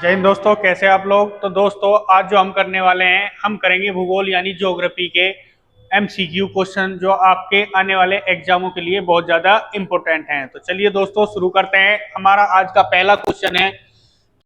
जय हिंद दोस्तों, कैसे आप लोग। तो दोस्तों आज जो हम करने वाले हैं, हम करेंगे भूगोल यानी ज्योग्राफी के एमसीक्यू क्वेश्चन जो आपके आने वाले एग्जामों के लिए बहुत ज़्यादा इंपॉर्टेंट हैं। तो चलिए दोस्तों शुरू करते हैं। हमारा आज का पहला क्वेश्चन है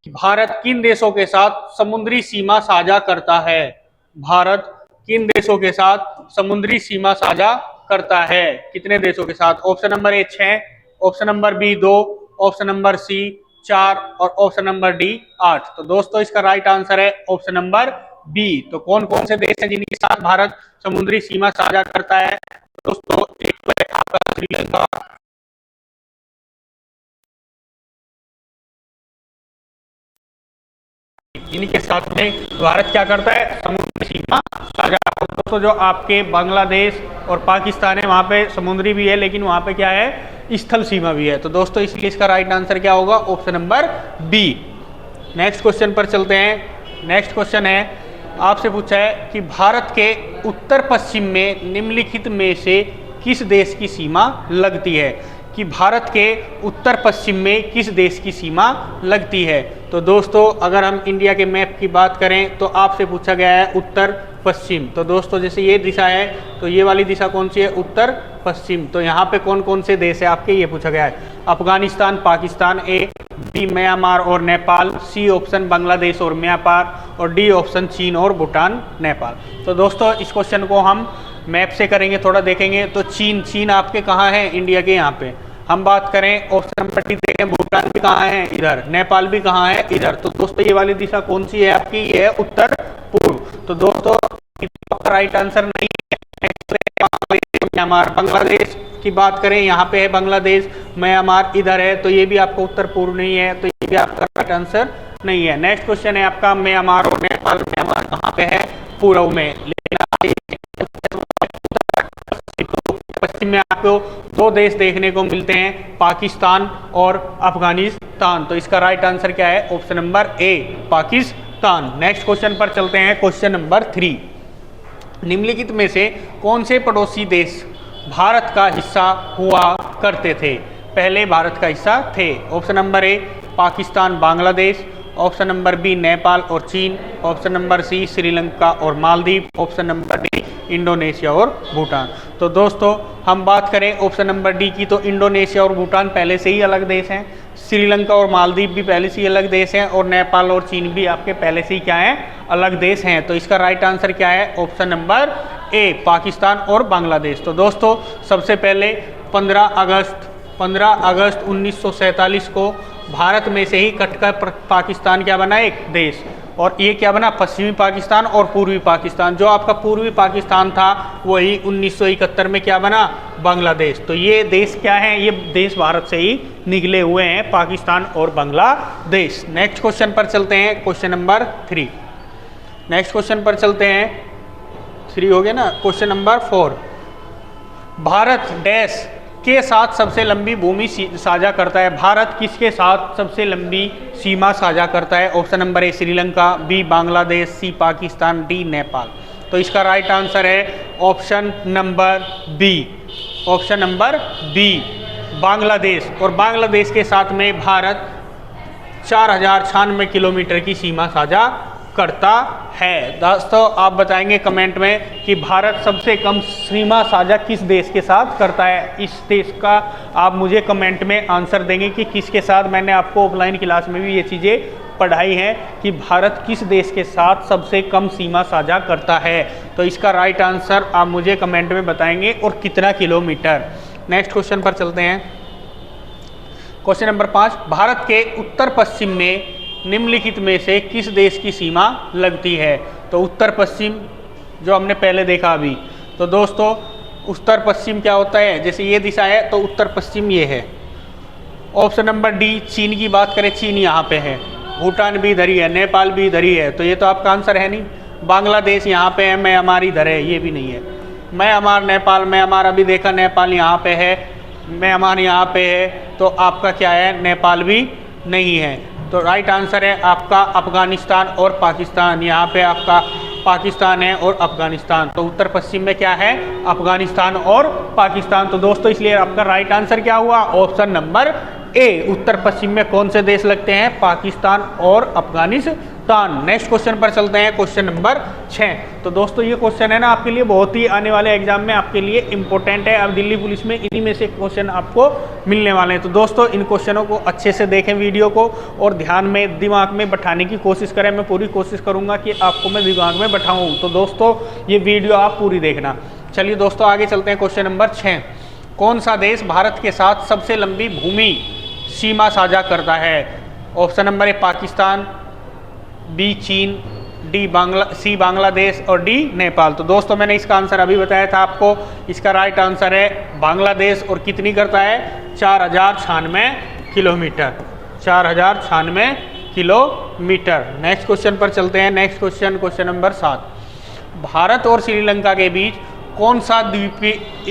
कि भारत किन देशों के साथ समुद्री सीमा साझा करता है। भारत किन देशों के साथ समुद्री सीमा साझा करता है, कितने देशों के साथ। Option number A 6, option number B 2, option number C 4 और ऑप्शन नंबर डी 8। तो दोस्तों इसका राइट आंसर है ऑप्शन नंबर बी। तो कौन कौन से देश हैं जिनके साथ भारत समुद्री सीमा साझा करता है। दोस्तों एक तो है आपका श्रीलंका, इनके साथ में भारत क्या करता है, समुद्री सीमा साझा। दोस्तों जो आपके बांग्लादेश और पाकिस्तान है वहां पे समुद्री भी है, लेकिन वहां पे क्या है, स्थल सीमा भी है। तो दोस्तों इसलिए इसका राइट आंसर क्या होगा, option number B. Next question पर चलते हैं। नेक्स्ट क्वेश्चन है, आपसे पूछा है कि भारत के उत्तर पश्चिम में निम्नलिखित में से किस देश की सीमा लगती है। कि भारत के उत्तर पश्चिम में किस देश की सीमा लगती है। तो दोस्तों अगर हम इंडिया के मैप की बात करें तो आपसे पूछा गया है उत्तर पश्चिम। तो दोस्तों जैसे ये दिशा है तो ये वाली दिशा कौन सी है, उत्तर पश्चिम। तो यहाँ पे कौन कौन से देश है आपके, ये पूछा गया है। अफगानिस्तान, पाकिस्तान ए, बी म्यांमार और नेपाल, सी ऑप्शन बांग्लादेश और म्यांमार और डी ऑप्शन चीन और भूटान नेपाल। तो दोस्तों इस क्वेश्चन को हम मैप से करेंगे, थोड़ा देखेंगे। तो चीन आपके कहाँ है, इंडिया के यहाँ पे। हम बात करें ऑप्शन नंबर डी देखें, भूटान भी कहाँ है, इधर। नेपाल भी कहाँ है, इधर। तो दोस्तों ये वाली दिशा कौन सी है आपकी, ये है उत्तर पूर्व। तो दोस्तों राइट आंसर नहीं है म्यांमार। बांग्लादेश की बात करें, यहाँ पे है बांग्लादेश, म्यांमार इधर है, तो ये भी आपका उत्तर पूर्व नहीं है, तो ये भी आपका राइट आंसर नहीं है। नेक्स्ट क्वेश्चन है आपका म्यांमार और नेपाल। म्यांमार कहाँ पे है, पूर्व में, लेकिन पश्चिम में आपको दो देश देखने को मिलते हैं, पाकिस्तान और अफगानिस्तान। तो इसका राइट आंसर क्या है, option number A Pakistan. Next question पर चलते हैं, क्वेश्चन नंबर 3। निम्नलिखित में से कौन से पड़ोसी देश भारत का हिस्सा हुआ करते थे, पहले भारत का हिस्सा थे। Option number A Pakistan Bangladesh, option number B Nepal और चीन, ऑप्शन नंबर सी श्रीलंका और Maldives, option number D Indonesia और भूटान। तो दोस्तों हम बात करें ऑप्शन नंबर डी की, तो इंडोनेशिया और भूटान पहले से ही अलग देश हैं, श्रीलंका और मालदीव भी पहले से ही अलग देश हैं, और नेपाल और चीन भी आपके पहले से ही क्या है, अलग देश हैं। तो इसका राइट आंसर क्या है, ऑप्शन नंबर ए पाकिस्तान और बांग्लादेश। तो दोस्तों सबसे पहले 15 अगस्त 1947 को भारत में से ही कटकर पाकिस्तान क्या बना, एक देश। और ये क्या बना, पश्चिमी पाकिस्तान और पूर्वी पाकिस्तान। जो आपका पूर्वी पाकिस्तान था वही 1971 में क्या बना, बांग्लादेश। तो ये देश क्या है, ये देश भारत से ही निकले हुए हैं, पाकिस्तान और बांग्लादेश। नेक्स्ट क्वेश्चन पर चलते हैं, क्वेश्चन नंबर 3। नेक्स्ट क्वेश्चन पर चलते हैं, 3 हो गया ना। क्वेश्चन नंबर 4, भारत डैश के साथ सबसे लंबी भूमि साझा करता है। भारत किसके साथ सबसे लंबी सीमा साझा करता है। Option number A Sri Lanka, B Bangladesh, C Pakistan, D Nepal. तो इसका राइट आंसर है option number B. Option number B Bangladesh. और बांग्लादेश के साथ में भारत 4096 किलोमीटर की सीमा साझा करता है। दोस्तों आप बताएंगे कमेंट में कि भारत सबसे कम सीमा साझा किस देश के साथ करता है। इस देश का आप मुझे कमेंट में आंसर देंगे कि किसके साथ। मैंने आपको ऑफलाइन क्लास में भी ये चीज़ें पढ़ाई हैं कि भारत किस देश के साथ सबसे कम सीमा साझा करता है। तो इसका राइट आंसर आप मुझे कमेंट में बताएंगे और कितना किलोमीटर। नेक्स्ट क्वेश्चन पर चलते हैं, क्वेश्चन नंबर 5, भारत के उत्तर पश्चिम में निम्नलिखित में से किस देश की सीमा लगती है। तो उत्तर पश्चिम जो हमने पहले देखा अभी, तो दोस्तों उत्तर पश्चिम क्या होता है, जैसे ये दिशा है तो उत्तर पश्चिम ये है। ऑप्शन नंबर डी चीन की बात करें, चीन यहाँ पे है, भूटान भी इधर ही है, नेपाल भी इधर ही है, तो ये तो आपका आंसर है नहीं। बांग्लादेश यहाँ पे है, म्यांमार इधर है, ये भी नहीं है। म्यांमार नेपाल, म्यांमार अभी देखा, नेपाल यहाँ पे है, म्यांमार यहाँ पे है, तो आपका क्या है, नेपाल भी नहीं है। तो राइट आंसर है आपका अफगानिस्तान और पाकिस्तान। यहाँ पे आपका पाकिस्तान है और अफगानिस्तान। तो उत्तर पश्चिम में क्या है, अफगानिस्तान और पाकिस्तान। तो दोस्तों इसलिए आपका राइट आंसर क्या हुआ, ऑप्शन नंबर ए उत्तर पश्चिम में कौन से देश लगते हैं? पाकिस्तान और अफगानिस्तान। नेक्स्ट क्वेश्चन पर चलते हैं, क्वेश्चन नंबर 6। तो दोस्तों ये क्वेश्चन है ना आपके लिए बहुत ही आने वाले एग्जाम में आपके लिए इंपॉर्टेंट है। अब दिल्ली पुलिस में इन्हीं में से क्वेश्चन आपको मिलने वाले हैं। तो दोस्तों इन क्वेश्चनों को अच्छे से देखें वीडियो को और ध्यान में दिमाग में बैठाने की कोशिश करें। मैं पूरी कोशिश करूंगा कि आपको मैं दिमाग में बैठाऊं। तो दोस्तों ये वीडियो आप पूरी देखना। चलिए दोस्तों आगे चलते हैं, क्वेश्चन नंबर 6। कौन सा देश भारत के साथ सबसे लंबी भूमि सीमा साझा करता है? Option number A Pakistan, B चीन, सी बांग्लादेश और डी नेपाल। तो दोस्तों मैंने इसका आंसर अभी बताया था आपको। इसका राइट आंसर है बांग्लादेश। और कितनी करता है? 4096 किलोमीटर। 4096 किलोमीटर। नेक्स्ट क्वेश्चन पर चलते हैं। Next question number 7। भारत और श्रीलंका के बीच कौन सा द्वीप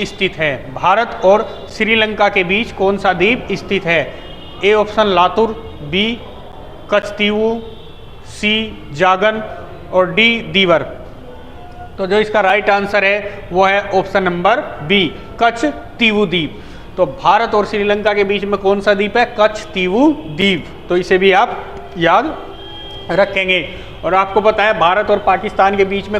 स्थित है? भारत और श्रीलंका के बीच कौन सा द्वीप स्थित है? ए ऑप्शन लातूर, बी कच्छतीवु, सी जागन और डी दीवर। तो जो इसका राइट आंसर है वो है ऑप्शन नंबर बी कच्छतीवु द्वीप। तो भारत और श्रीलंका के बीच में कौन सा द्वीप है? कच्छतीवु द्वीप। तो इसे भी आप याद रखेंगे। और आपको पता है भारत और पाकिस्तान के बीच में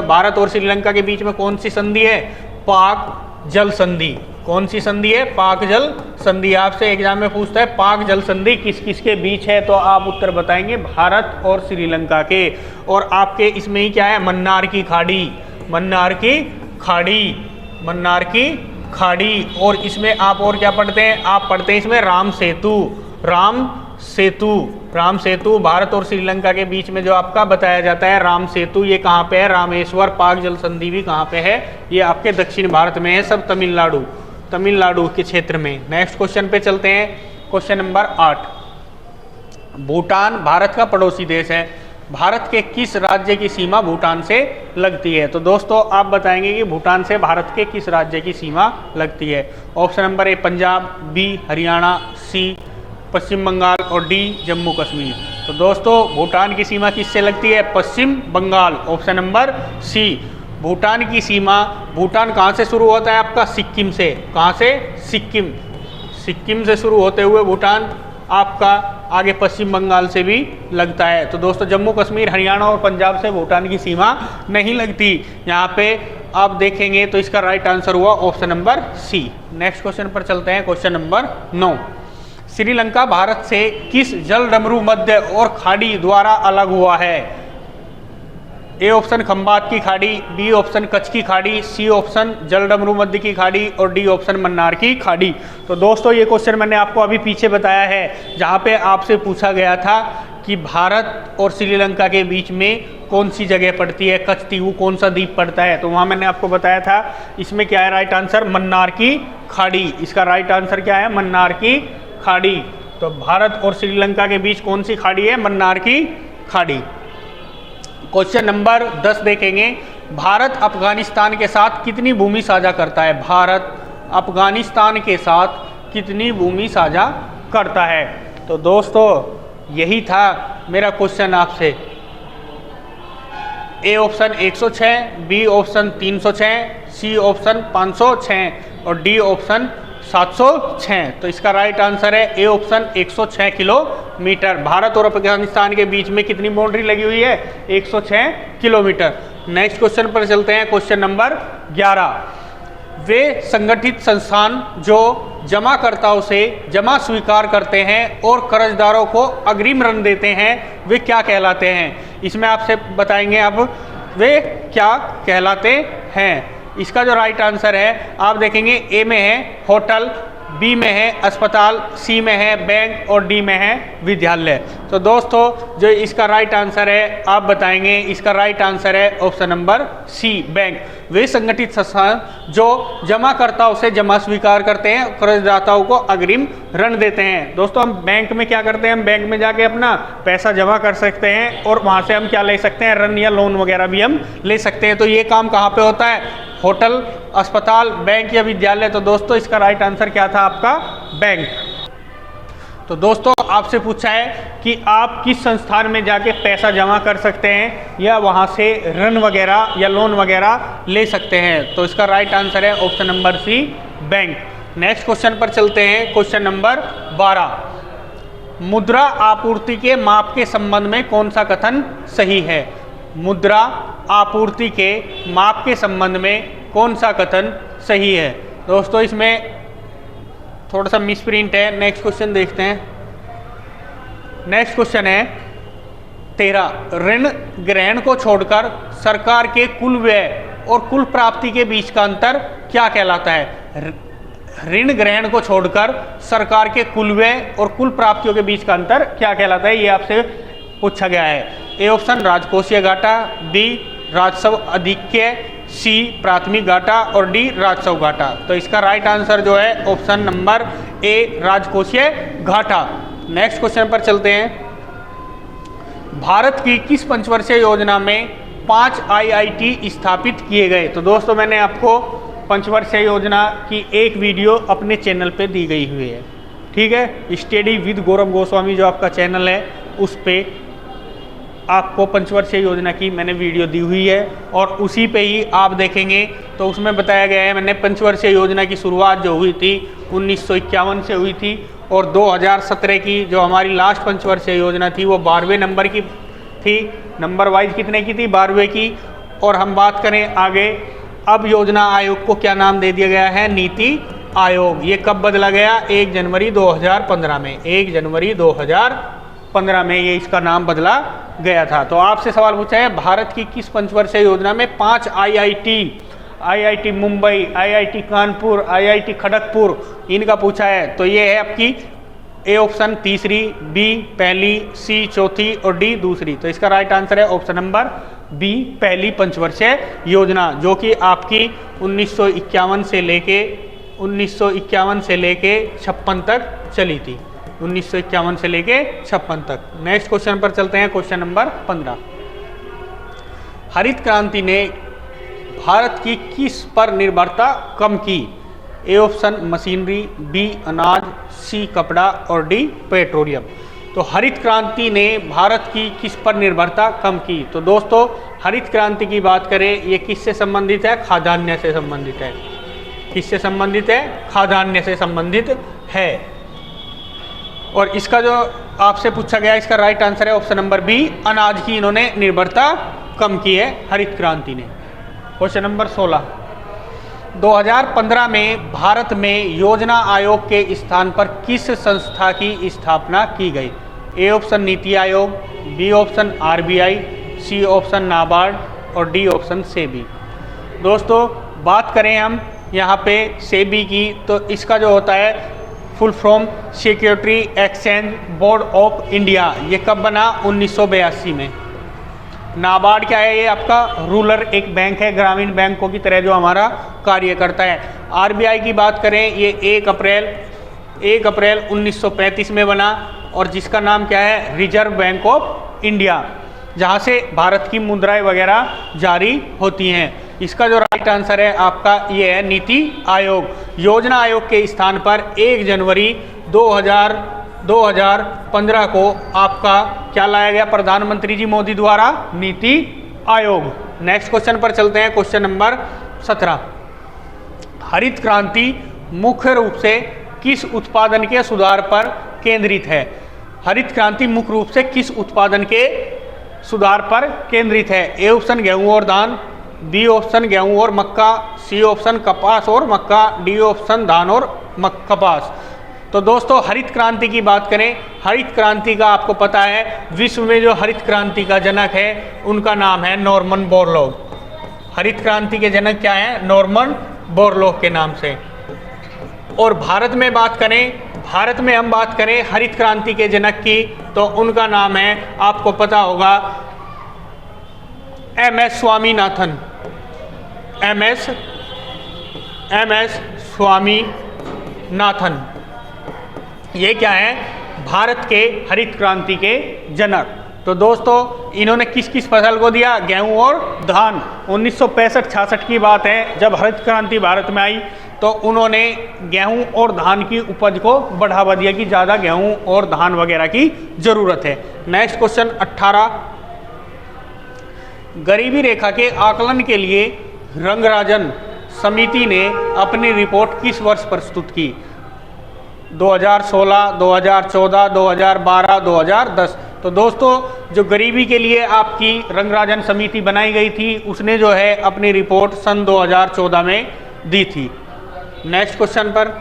भारत और श्रीलंका के बीच में कौन सी संधि है? पाक जल संधि। कौन सी संधि है? पाक जल संधि। आपसे एग्जाम में पूछता है पाक जल संधि किस किस के बीच है, तो आप उत्तर बताएंगे भारत और श्रीलंका के। और आपके इसमें ही क्या है? मन्नार की खाड़ी। मन्नार की खाड़ी। मन्नार की खाड़ी। और इसमें आप और क्या पढ़ते हैं? आप पढ़ते हैं इसमें राम सेतु। राम सेतु। राम सेतु भारत और श्रीलंका के बीच में जो आपका बताया जाता है राम सेतु, ये कहाँ पे है? रामेश्वर। पाक जल संधि भी कहाँ पे है? ये आपके दक्षिण भारत में है, सब तमिलनाडु के क्षेत्र में। नेक्स्ट क्वेश्चन पे चलते हैं, क्वेश्चन नंबर 8। भूटान भारत का पड़ोसी देश है। भारत के किस राज्य की सीमा भूटान से लगती है? तो दोस्तों आप बताएंगे कि भूटान से भारत के किस राज्य की सीमा लगती है। Option number A Punjab, B Haryana, C Paschim Bengal और डी जम्मू कश्मीर। तो दोस्तों भूटान की सीमा किससे लगती है? Paschim Bengal. Option number C. Bhutan की सीमा, भूटान कहाँ से शुरू होता है आपका? सिक्किम से। कहाँ से? सिक्किम। सिक्किम से शुरू होते हुए भूटान आपका आगे पश्चिम बंगाल से भी लगता है। तो दोस्तों जम्मू कश्मीर, हरियाणा और पंजाब से भूटान की सीमा नहीं लगती। यहाँ पे आप देखेंगे तो इसका राइट आंसर हुआ option number C. Next question पर चलते हैं, क्वेश्चन नंबर 9। श्रीलंका भारत से किस जलडमरू मध्य और खाड़ी द्वारा अलग हुआ है? ए ऑप्शन खंबात की खाड़ी, बी ऑप्शन कच्छ की खाड़ी, सी ऑप्शन जलडमरू मध्य की खाड़ी और डी ऑप्शन मन्नार की खाड़ी। तो दोस्तों ये क्वेश्चन मैंने आपको अभी पीछे बताया है, जहाँ पे आपसे पूछा गया था कि भारत और श्रीलंका के बीच में कौन सी जगह पड़ती है, कच्छतीवु कौन सा द्वीप पड़ता है। तो वहाँ मैंने आपको बताया था इसमें क्या है राइट आंसर? मन्नार की खाड़ी। इसका राइट आंसर क्या है? मन्नार की खाड़ी। तो भारत और श्रीलंका के बीच कौन सी खाड़ी है? मन्नार की खाड़ी। क्वेश्चन नंबर 10 देखेंगे। भारत अफगानिस्तान के साथ कितनी भूमि साझा करता है? भारत अफगानिस्तान के साथ कितनी भूमि साझा करता है? तो दोस्तों यही था मेरा क्वेश्चन आपसे। A option 106, B option 306, C option 506 और डी ऑप्शन 706। तो इसका राइट आंसर है ए ऑप्शन 106 किलोमीटर। भारत और अफगानिस्तान के बीच में कितनी बाउंड्री लगी हुई है? 106 किलोमीटर। नेक्स्ट क्वेश्चन पर चलते हैं, क्वेश्चन नंबर 11। वे संगठित संस्थान जो जमाकर्ताओं से जमा स्वीकार करते हैं और कर्जदारों को अग्रिम ऋण देते हैं वे क्या कहलाते हैं? इसमें आपसे बताएंगे अब वे क्या कहलाते हैं। इसका जो राइट आंसर है आप देखेंगे ए में है होटल, बी में है अस्पताल, सी में है बैंक और डी में है विद्यालय। तो दोस्तों जो इसका राइट आंसर है आप बताएंगे, इसका राइट आंसर है ऑप्शन नंबर सी बैंक। वे संगठित संस्थान जो जमाकर्ताओं से जमा स्वीकार करते हैं, कर्जदाताओं को अग्रिम ऋण देते हैं। दोस्तों हम बैंक में क्या करते हैं? हम बैंक में जाके अपना पैसा जमा कर सकते हैं और वहाँ से हम क्या ले सकते हैं? ऋण या लोन वगैरह भी हम ले सकते हैं। तो ये काम कहाँ पे होता है? होटल, अस्पताल, बैंक या विद्यालय। तो दोस्तों इसका राइट आंसर क्या था आपका? बैंक। तो दोस्तों आपसे पूछा है कि आप किस संस्थान में जाके पैसा जमा कर सकते हैं या वहाँ से ऋण वगैरह या लोन वगैरह ले सकते हैं। तो इसका राइट आंसर है option number C bank. Next question पर चलते हैं, क्वेश्चन नंबर 12। मुद्रा आपूर्ति के माप के संबंध में कौन सा कथन सही है? मुद्रा आपूर्ति के माप के संबंध में कौन सा कथन सही है? दोस्तों इसमें थोड़ा सा मिसप्रिंट है। नेक्स्ट क्वेश्चन देखते हैं। नेक्स्ट क्वेश्चन है 13। ऋण ग्रहण को छोड़कर सरकार के कुल व्यय और कुल प्राप्ति के बीच का अंतर क्या कहलाता है? ऋण ग्रहण को छोड़कर सरकार के कुल व्यय और कुल प्राप्तियों के बीच का अंतर क्या कहलाता है? ये आपसे पूछा गया है। ए ऑप्शन राजकोषीय घाटा, बी राजस्व अधिक्य, सी प्राथमिक घाटा और डी राजस्व घाटा। तो इसका राइट आंसर जो है ऑप्शन नंबर ए राजकोषीय घाटा। नेक्स्ट क्वेश्चन पर चलते हैं। भारत की किस पंचवर्षीय योजना में 5 IIT स्थापित किए गए? तो दोस्तों मैंने आपको पंचवर्षीय योजना की एक वीडियो अपने चैनल पे दी गई हुई है, ठीक है। स्टडी विद गौरव गोस्वामी जो आपका चैनल है उस पे आपको पंचवर्षीय योजना की मैंने वीडियो दी हुई है और उसी पे ही आप देखेंगे तो उसमें बताया गया है मैंने पंचवर्षीय योजना की शुरुआत जो हुई थी 1951 से हुई थी और 2017 की जो हमारी लास्ट पंचवर्षीय योजना थी वो 12वें नंबर की थी। नंबर वाइज कितने की थी? 12वें की। और हम बात करें आगे, अब योजना आयोग को क्या नाम दे दिया गया है? नीति आयोग। ये कब बदला गया? 1 जनवरी 2015 में। 1 जनवरी 2015 में ये इसका नाम बदला गया था। तो आपसे सवाल पूछा है भारत की किस पंचवर्षीय योजना में 5 IIT Mumbai, IIT Kanpur, IIT Kharagpur इनका पूछा है। तो ये है आपकी ए ऑप्शन तीसरी, बी पहली, सी चौथी और डी दूसरी। तो इसका राइट आंसर है ऑप्शन नंबर बी पहली पंचवर्षीय योजना, जो कि आपकी 1951 से लेके 56 तक चली थी। 1951 से लेके 56 तक। नेक्स्ट क्वेश्चन पर चलते हैं, क्वेश्चन नंबर 15। हरित क्रांति ने भारत की किस पर निर्भरता कम की? ए ऑप्शन मशीनरी, बी अनाज, सी कपड़ा और डी पेट्रोलियम। तो हरित क्रांति ने भारत की किस पर निर्भरता कम की? तो दोस्तों हरित क्रांति की बात करें, ये किससे संबंधित है? खाद्यान्न से संबंधित है। किससे संबंधित है? खाद्यान्न से संबंधित है। और इसका जो आपसे पूछा गया इसका राइट आंसर है ऑप्शन नंबर बी, अनाज की इन्होंने निर्भरता कम की है हरित क्रांति ने। Question number 16। 2015 में भारत में योजना आयोग के स्थान पर किस संस्था की स्थापना की गई? ए option NITI Aayog, B option RBI, C option NABARD और डी ऑप्शन सेबी। दोस्तों बात करें हम यहाँ पे सेबी की, तो इसका जो होता है full form security exchange board of India. ये कब बना? 1982 में। नाबार्ड क्या है? ये आपका रूरल एक बैंक है, ग्रामीण बैंकों की तरह जो हमारा कार्य करता है। RBI की बात करें, ये 1 अप्रैल 1935 में बना और जिसका नाम क्या है? रिजर्व बैंक ऑफ इंडिया, जहाँ से भारत की मुद्राएं वगैरह जारी होती हैं। इसका जो राइट आंसर है आपका ये है नीति आयोग। योजना आयोग के स्थान पर 1 जनवरी 2015 को आपका क्या लाया गया प्रधानमंत्री जी मोदी द्वारा? नीति आयोग। नेक्स्ट क्वेश्चन पर चलते हैं, क्वेश्चन नंबर 17। हरित क्रांति मुख्य रूप से किस उत्पादन के सुधार पर केंद्रित है? हरित क्रांति मुख्य रूप से किस उत्पादन के सुधार पर केंद्रित है? ए ऑप्शन गेहूं और धान, बी ऑप्शन गेहूं और मक्का, सी ऑप्शन कपास और मक्का, डी ऑप्शन धान और कपास। तो दोस्तों हरित क्रांति की बात करें, हरित क्रांति का आपको पता है विश्व में जो हरित क्रांति का जनक है उनका नाम है नॉर्मन बोरलॉग। हरित क्रांति के जनक क्या है? नॉर्मन बोरलॉग के नाम से। और भारत में बात करें, भारत में हम बात करें हरित क्रांति के जनक की, तो उनका नाम है आपको पता होगा MS स्वामीनाथन। MS स्वामीनाथन ये क्या है? भारत के हरित क्रांति के जनक। तो दोस्तों इन्होंने किस किस फसल को दिया? गेहूं और धान। 1965-66 की बात है जब हरित क्रांति भारत में आई, तो उन्होंने गेहूं और धान की उपज को बढ़ावा दिया कि ज़्यादा गेहूं और धान वगैरह की ज़रूरत है। Next question 18। गरीबी रेखा के आकलन के लिए रंगराजन समिति ने अपनी रिपोर्ट किस वर्ष प्रस्तुत की? 2016, 2014, 2012, 2010। तो दोस्तों जो गरीबी के लिए आपकी रंगराजन समिति बनाई गई थी उसने जो है अपनी रिपोर्ट सन 2014 में दी थी। नेक्स्ट क्वेश्चन पर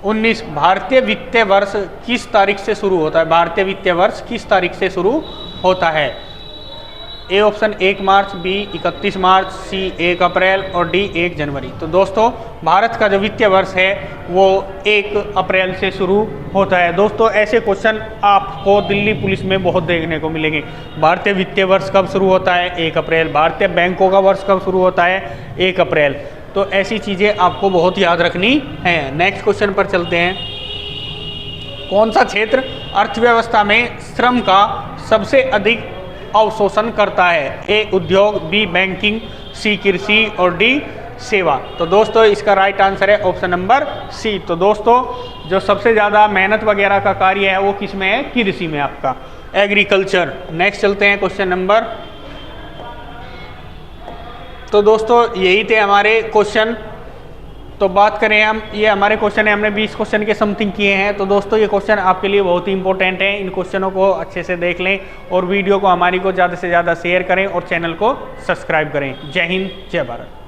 19 भारतीय वित्तीय वर्ष किस तारीख से शुरू होता है? भारतीय वित्तीय वर्ष किस तारीख से शुरू होता है? ए ऑप्शन 1 मार्च, बी 31 मार्च, सी 1 अप्रैल और डी 1 जनवरी। तो दोस्तों भारत का जो वित्तीय वर्ष है वो 1 अप्रैल से शुरू होता है। दोस्तों ऐसे क्वेश्चन आपको दिल्ली पुलिस में बहुत देखने को मिलेंगे। भारतीय वित्तीय वर्ष कब शुरू होता है? 1 अप्रैल। भारतीय बैंकों का वर्ष कब शुरू होता है? 1 अप्रैल। तो ऐसी चीज़ें आपको बहुत याद रखनी है। नेक्स्ट क्वेश्चन पर चलते हैं। कौन सा क्षेत्र अर्थव्यवस्था में श्रम का सबसे अधिक अवशोषण करता है? ए उद्योग, बी बैंकिंग, सी कृषि और डी सेवा। तो दोस्तों इसका राइट आंसर है ऑप्शन नंबर सी। तो दोस्तों जो सबसे ज़्यादा मेहनत वगैरह का कार्य है वो किस में है? कृषि में, आपका एग्रीकल्चर। नेक्स्ट चलते हैं क्वेश्चन नंबर। तो दोस्तों यही थे हमारे क्वेश्चन। तो बात करें हम, ये हमारे क्वेश्चन है, हमने 20 क्वेश्चन के समथिंग किए हैं। तो दोस्तों ये क्वेश्चन आपके लिए बहुत ही इंपॉर्टेंट है। इन क्वेश्चनों को अच्छे से देख लें और वीडियो को हमारी को ज़्यादा से ज़्यादा शेयर करें और चैनल को सब्सक्राइब करें। जय हिंद, जय भारत।